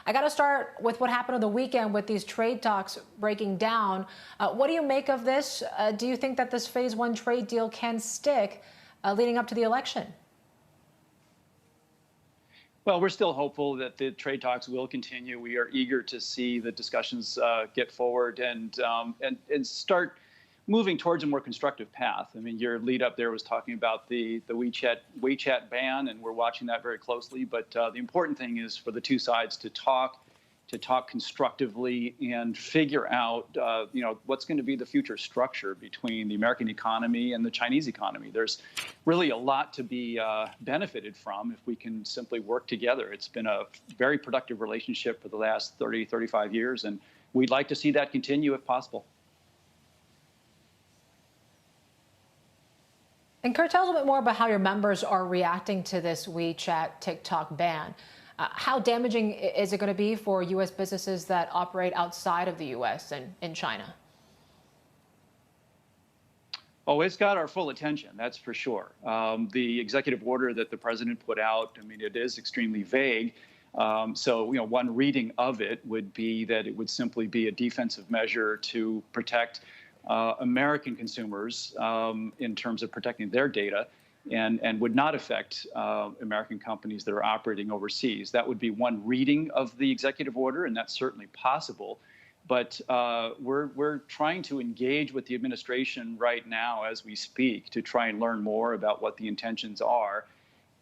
I got to start with what happened on the weekend with these trade talks breaking down. What do you make of this? Do you think that this phase one trade deal can stick leading up to the election? Well, we're still hopeful that the trade talks will continue. We are eager to see the discussions get forward and start moving towards a more constructive path. I mean, your lead up there was talking about the WeChat ban, and we're watching that very closely. But the important thing is for the two sides to talk constructively and figure out, what's going to be the future structure between the American economy and the Chinese economy. There's really a lot to be benefited from if we can simply work together. It's been a very productive relationship for the last 30, 35 years, and we'd like to see that continue if possible. And Kurt, tell us a little bit more about how your members are reacting to this WeChat TikTok ban. How damaging is it going to be for U.S. businesses that operate outside of the U.S. and in China? Oh, it's got our full attention, that's for sure. The executive order that the president put out, I mean, it is extremely vague. So, one reading of it would be that it would simply be a defensive measure to protect American consumers in terms of protecting their data, and would not affect American companies that are operating overseas. That would be one reading of the executive order, and that's certainly possible. But we're trying to engage with the administration right now as we speak to try and learn more about what the intentions are.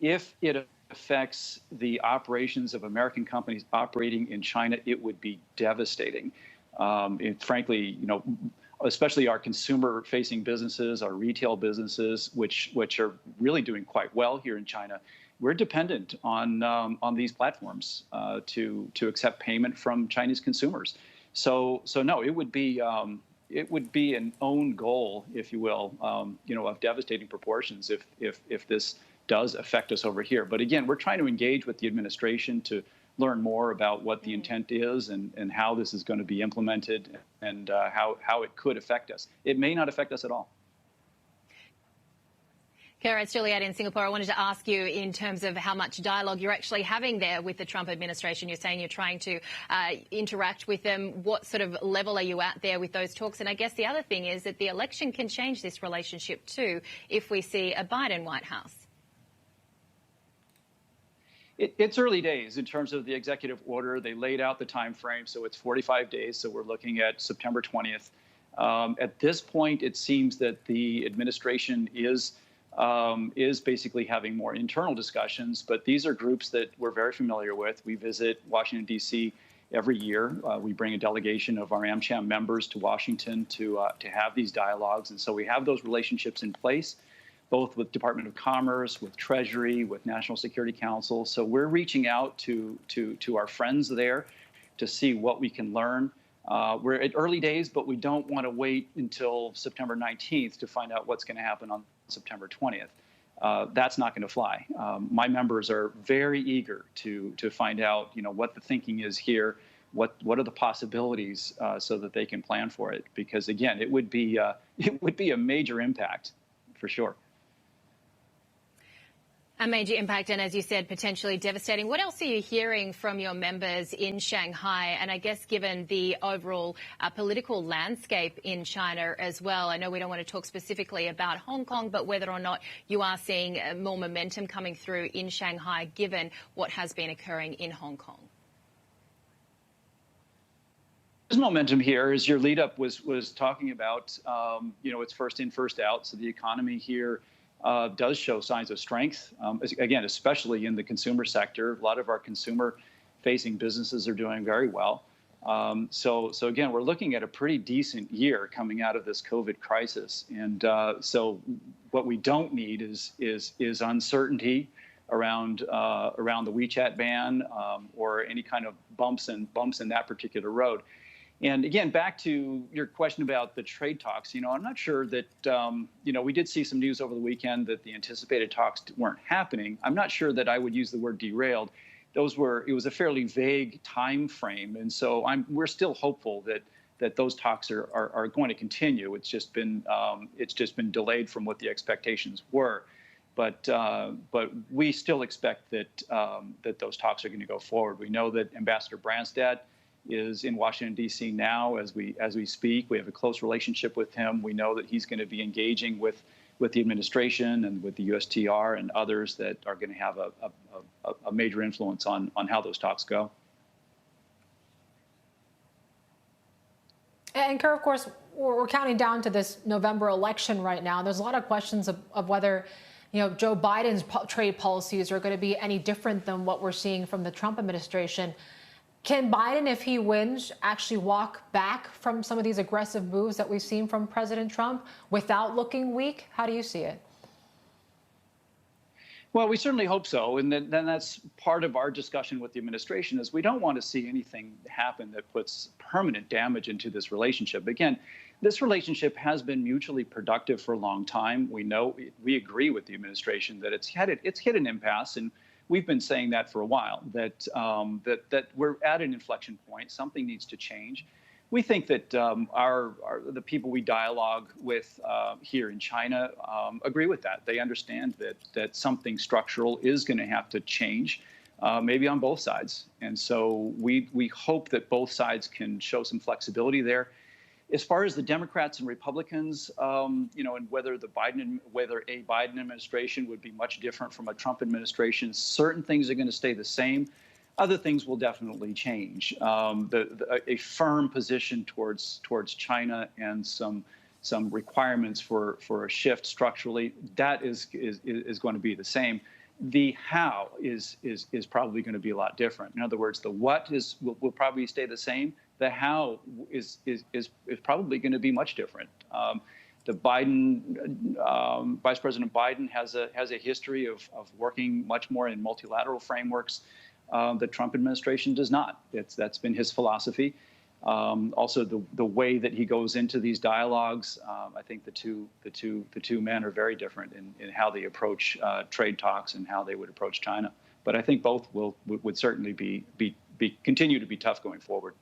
If it affects the operations of American companies operating in China, it would be devastating. Frankly, especially our consumer-facing businesses, our retail businesses, which are really doing quite well here in China. We're dependent on these platforms to accept payment from Chinese consumers. So no, it would be an own goal, if you will, of devastating proportions if this does affect us over here. But again, we're trying to engage with the administration to learn more about what the intent is and how this is going to be implemented and how it could affect us. It may not affect us at all. Kara, it's Juliet in Singapore. I wanted to ask you in terms of how much dialogue you're actually having there with the Trump administration. You're saying you're trying to interact with them. What sort of level are you at there with those talks? And I guess the other thing is that the election can change this relationship too if we see a Biden White House. It's early days in terms of the executive order. They laid out the time frame, so it's 45 days. So we're looking at September 20th. At this point, it seems that the administration is basically having more internal discussions. But these are groups that we're very familiar with. We visit Washington, D.C. every year. We bring a delegation of our AmCham members to Washington to have these dialogues. And so we have those relationships in place, both with Department of Commerce, with Treasury, with National Security Council. So we're reaching out to our friends there to see what we can learn. We're at early days, but we don't want to wait until September 19th to find out what's going to happen on September 20th. That's not going to fly. My members are very eager to find out, what the thinking is here, what are the possibilities so that they can plan for it. Because again, it would be a major impact for sure. A major impact, and as you said, potentially devastating. What else are you hearing from your members in Shanghai? And I guess given the overall political landscape in China as well, I know we don't want to talk specifically about Hong Kong, but whether or not you are seeing more momentum coming through in Shanghai, given what has been occurring in Hong Kong. There's momentum here, as your lead up was talking about. It's first in, first out. So the economy here does show signs of strength, again, especially in the consumer sector. A lot of our consumer-facing businesses are doing very well. So again, we're looking at a pretty decent year coming out of this COVID crisis. And so what we don't need is uncertainty around the WeChat ban or any kind of bumps in that particular road. And again, back to your question about the trade talks, I'm not sure that, we did see some news over the weekend that the anticipated talks weren't happening. I'm not sure that I would use the word derailed. It was a fairly vague time frame. And so we're still hopeful that those talks are going to continue. It's just been delayed from what the expectations were. But we still expect that those talks are going to go forward. We know that Ambassador Branstad is in Washington, D.C. now as we speak. We have a close relationship with him. We know that he's going to be engaging with the administration and with the USTR and others that are going to have a major influence on how those talks go. And Kerr, of course, we're counting down to this November election right now. There's a lot of questions of whether, Joe Biden's trade policies are going to be any different than what we're seeing from the Trump administration. Can Biden, if he wins, actually walk back from some of these aggressive moves that we've seen from President Trump without looking weak? How do you see it? Well, we certainly hope so. And then that's part of our discussion with the administration is we don't want to see anything happen that puts permanent damage into this relationship. Again, this relationship has been mutually productive for a long time. We agree with the administration that it's hit an impasse, and we've been saying that for a while, that we're at an inflection point. Something needs to change. We think that the people we dialogue with here in China agree with that. They understand that something structural is going to have to change, maybe on both sides. And so we hope that both sides can show some flexibility there. As far as the Democrats and Republicans, and whether a Biden administration would be much different from a Trump administration, certain things are going to stay the same. Other things will definitely change. A firm position towards China and some requirements for a shift structurally, that is going to be the same. The how is probably going to be a lot different. In other words, the what will probably stay the same. The how is probably going to be much different. The Vice President Biden has a history of working much more in multilateral frameworks. The Trump administration does not. That's been his philosophy. Also, the way that he goes into these dialogues, I think the two men are very different in how they approach trade talks and how they would approach China. But I think both would certainly be continue to be tough going forward.